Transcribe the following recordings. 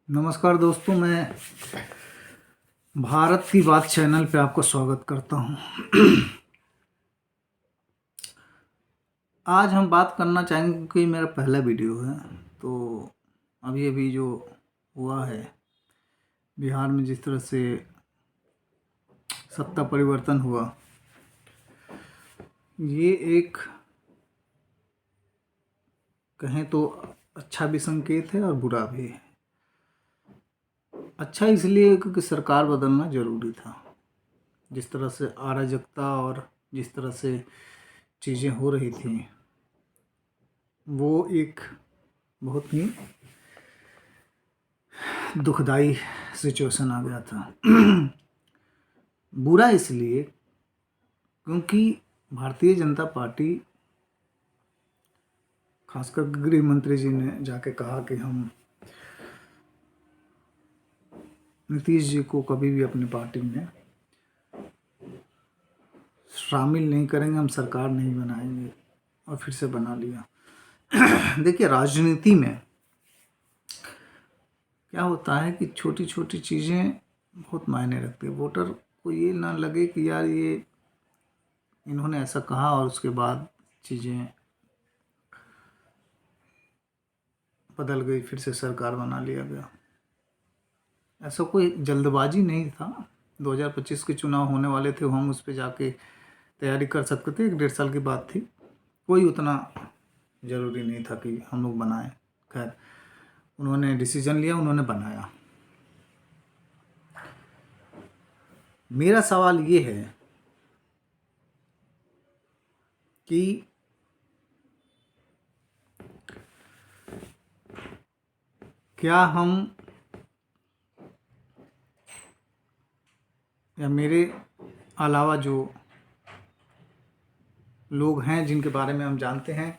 नमस्कार दोस्तों, मैं भारत की बात चैनल पे आपका स्वागत करता हूं। आज हम बात करना चाहेंगे क्योंकि मेरा पहला वीडियो है। तो अभी अभी जो हुआ है बिहार में, जिस तरह से सत्ता परिवर्तन हुआ, ये एक कहें तो अच्छा भी संकेत है और बुरा भी है। अच्छा इसलिए क्योंकि सरकार बदलना ज़रूरी था। जिस तरह से अराजकता और जिस तरह से चीज़ें हो रही थी, वो एक बहुत ही दुखदाई सिचुएशन आ गया था। बुरा इसलिए क्योंकि भारतीय जनता पार्टी, खासकर गृह मंत्री जी ने जाके कहा कि हम नीतीश जी को कभी भी अपनी पार्टी में शामिल नहीं करेंगे, हम सरकार नहीं बनाएंगे, और फिर से बना लिया। देखिए, राजनीति में क्या होता है कि छोटी छोटी चीज़ें बहुत मायने रखती है। वोटर को ये ना लगे कि यार ये इन्होंने ऐसा कहा और उसके बाद चीज़ें बदल गई, फिर से सरकार बना लिया गया। ऐसा कोई जल्दबाजी नहीं था। 2025 के चुनाव होने वाले थे, हम उस पर जाके तैयारी कर सकते थे। 1-1.5 साल की बात थी, कोई उतना ज़रूरी नहीं था कि हम लोग बनाएं। खैर, उन्होंने डिसीजन लिया, उन्होंने बनाया। मेरा सवाल ये है कि क्या हम या मेरे अलावा जो लोग हैं जिनके बारे में हम जानते हैं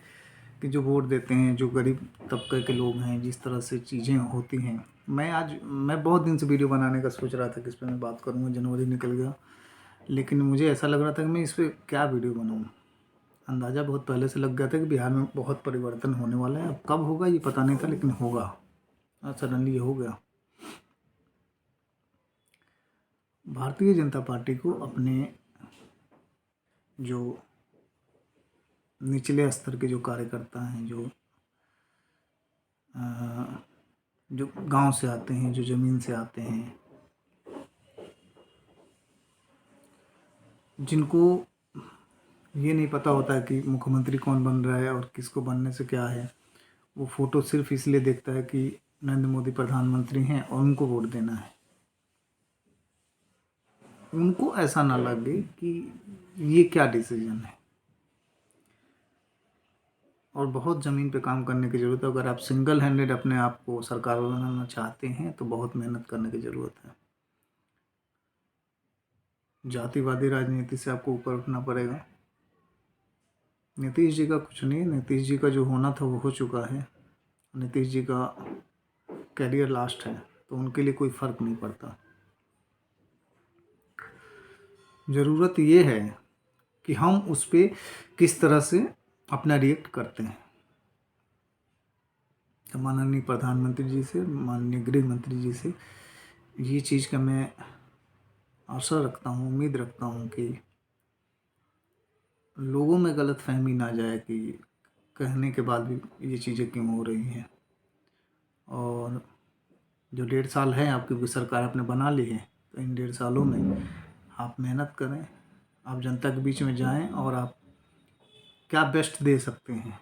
कि जो वोट देते हैं, जो गरीब तबके के लोग हैं, जिस तरह से चीज़ें होती हैं। मैं बहुत दिन से वीडियो बनाने का सोच रहा था कि इस पर मैं बात करूँगा। जनवरी निकल गया, लेकिन मुझे ऐसा लग रहा था कि मैं इस पर क्या वीडियो बनाऊँ। अंदाज़ा बहुत पहले से लग गया था कि बिहार में बहुत परिवर्तन होने वाला है। अब कब होगा ये पता नहीं था, लेकिन होगा, और सडनली ये हो गया। भारतीय जनता पार्टी को अपने जो निचले स्तर के जो कार्यकर्ता हैं, जो गांव से आते हैं, जो ज़मीन से आते हैं, जिनको ये नहीं पता होता है कि मुख्यमंत्री कौन बन रहा है और किसको बनने से क्या है, वो फ़ोटो सिर्फ इसलिए देखता है कि नरेंद्र मोदी प्रधानमंत्री हैं और उनको वोट देना है। उनको ऐसा ना लगे कि ये क्या डिसीजन है। और बहुत ज़मीन पे काम करने की ज़रूरत है। अगर आप सिंगल हैंडेड अपने आप को सरकार बनाना चाहते हैं तो बहुत मेहनत करने की ज़रूरत है। जातिवादी राजनीति से आपको ऊपर उठना पड़ेगा। नीतीश जी का कुछ नहीं, नीतीश जी का जो होना था वो हो चुका है। नीतीश जी का कैरियर लास्ट है, तो उनके लिए कोई फ़र्क नहीं पड़ता। ज़रूरत ये है कि हम उस पर किस तरह से अपना रिएक्ट करते हैं। तो माननीय प्रधानमंत्री जी से, माननीय गृह मंत्री जी से ये चीज़ का मैं आशा रखता हूँ, उम्मीद रखता हूँ कि लोगों में गलतफहमी ना जाए कि कहने के बाद भी ये चीज़ें क्यों हो रही हैं। और जो 1.5 साल है आपकी सरकार आपने बना ली है, तो इन 1.5 सालों में आप मेहनत करें, आप जनता के बीच में जाएं और आप क्या बेस्ट दे सकते हैं।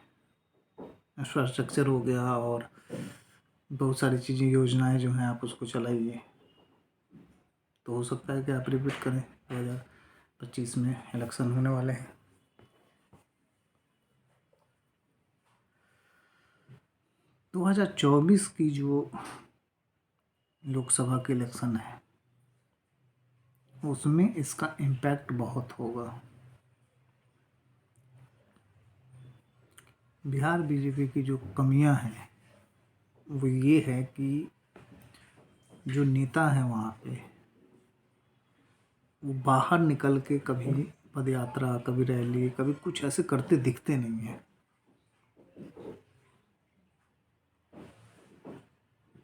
इंफ्रास्ट्रक्चर हो गया और बहुत सारी चीज़ें, योजनाएं जो हैं, आप उसको चलाइए। तो हो सकता है कि आप रिपीट करें। 2025 में इलेक्शन होने वाले हैं। 2024 की जो लोकसभा के इलेक्शन है, उसमें इसका इम्पैक्ट बहुत होगा। बिहार बीजेपी की जो कमियां हैं वो ये है कि जो नेता हैं वहाँ पे, वो बाहर निकल के कभी पदयात्रा, कभी रैली, कभी कुछ ऐसे करते दिखते नहीं हैं।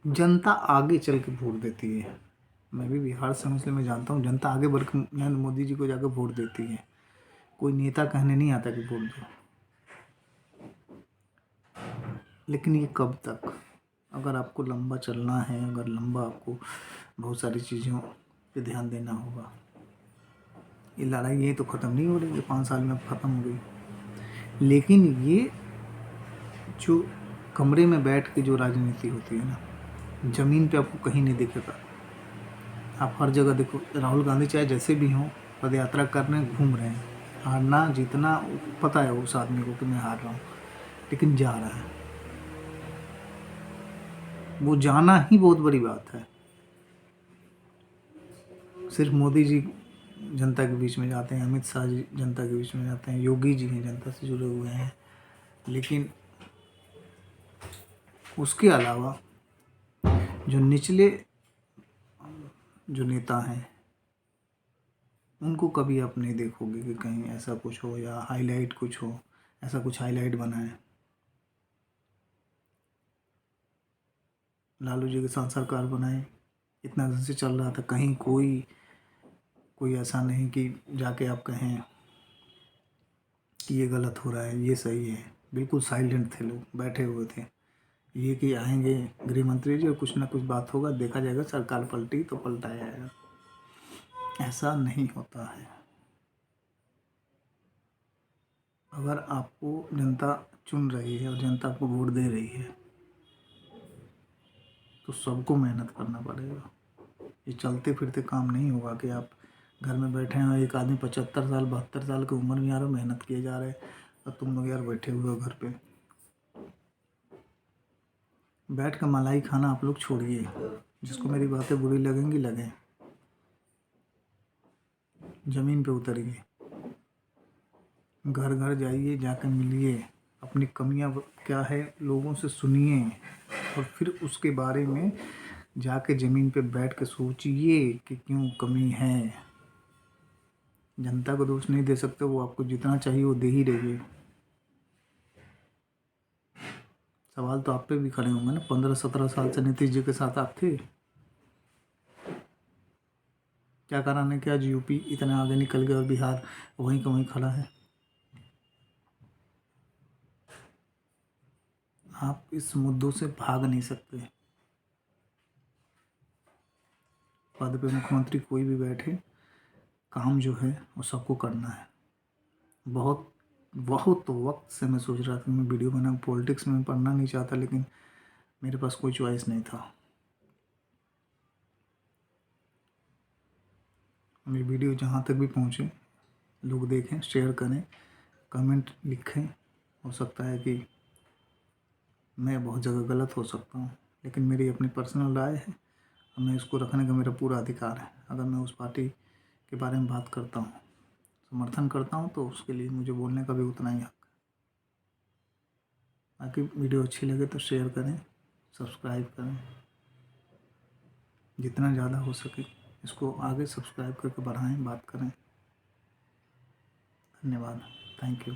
जनता आगे चल के वोट देती है। मैं भी बिहार से हूँ इसलिए मैं जानता हूँ जनता आगे बढ़ के नरेंद्र मोदी जी को जाकर वोट देती है। कोई नेता कहने नहीं आता कि वोट दो। लेकिन ये कब तक? अगर आपको लंबा चलना है, अगर लंबा आपको बहुत सारी चीज़ों पे ध्यान देना होगा। ये लड़ाई ये तो ख़त्म नहीं हो रही, ये 5 साल में अब ख़त्म हो गई। लेकिन ये जो कमरे में बैठ के जो राजनीति होती है ना, ज़मीन पे आपको कहीं नहीं दिखेगा। आप हर जगह देखो, राहुल गांधी चाहे जैसे भी हों, पद यात्रा कर रहे हैं, घूम रहे हैं। हारना जीतना पता है उस आदमी को कि मैं हार रहा हूँ, लेकिन जा रहा है। वो जाना ही बहुत बड़ी बात है। सिर्फ मोदी जी जनता के बीच में जाते हैं, अमित शाह जी जनता के बीच में जाते हैं, योगी जी हैं जनता से जुड़े हुए हैं, लेकिन उसके अलावा जो निचले जो नेता हैं उनको कभी आप नहीं देखोगे कि कहीं ऐसा कुछ हो या हाईलाइट कुछ हो, ऐसा कुछ हाईलाइट बनाए। लालू जी के साथ सरकार बनाई, इतना दिन से चल रहा था, कहीं कोई ऐसा नहीं कि जाके आप कहें कि ये गलत हो रहा है, ये सही है। बिल्कुल साइलेंट थे लोग, बैठे हुए थे। ये कि आएंगे गृह मंत्री जी और कुछ ना कुछ बात होगा, देखा जाएगा, सरकार पलटी तो पलटाया जाएगा। ऐसा नहीं होता है। अगर आपको जनता चुन रही है और जनता आपको वोट दे रही है तो सबको मेहनत करना पड़ेगा। ये चलते फिरते काम नहीं होगा कि आप घर में बैठे हैं, एक आदमी 75 साल 72 साल की उम्र में यार मेहनत किए जा रहे हैं और तुम लोग यार बैठे हुए हो घर पे। बैठ कर मलाई खाना आप लोग छोड़िए। जिसको मेरी बातें बुरी लगेंगी लगें, ज़मीन पे उतरिए, घर घर जाइए, जाकर मिलिए, अपनी कमियां क्या है लोगों से सुनिए और फिर उसके बारे में जाके ज़मीन पे बैठ के सोचिए कि क्यों कमी है। जनता को दोष नहीं दे सकते, वो आपको जितना चाहिए वो दे ही रही है। सवाल तो आप पे भी खड़े होंगे ना, 15-17 साल से नीतीश जी के साथ आप थे। क्या कारण है कि आज यूपी इतना आगे निकल गया और बिहार वहीं का वहीं खड़ा है? आप इस मुद्दों से भाग नहीं सकते। पद पे मुख्यमंत्री कोई भी बैठे, काम जो है वो सबको करना है। बहुत बहुत वक्त से मैं सोच रहा था मैं वीडियो बना, पॉलिटिक्स में पढ़ना नहीं चाहता, लेकिन मेरे पास कोई चॉइस नहीं था। मेरी वीडियो जहाँ तक भी पहुँचे, लोग देखें, शेयर करें, कमेंट लिखें। हो सकता है कि मैं बहुत जगह गलत हो सकता हूँ, लेकिन मेरी अपनी पर्सनल राय है और मैं इसको रखने का मेरा पूरा अधिकार है। अगर मैं उस पार्टी के बारे में बात करता हूँ, समर्थन करता हूँ, तो उसके लिए मुझे बोलने का भी उतना ही हक है। बाकी वीडियो अच्छी लगे तो शेयर करें, सब्सक्राइब करें, जितना ज़्यादा हो सके इसको आगे सब्सक्राइब करके बढ़ाएं, बात करें। धन्यवाद, थैंक यू।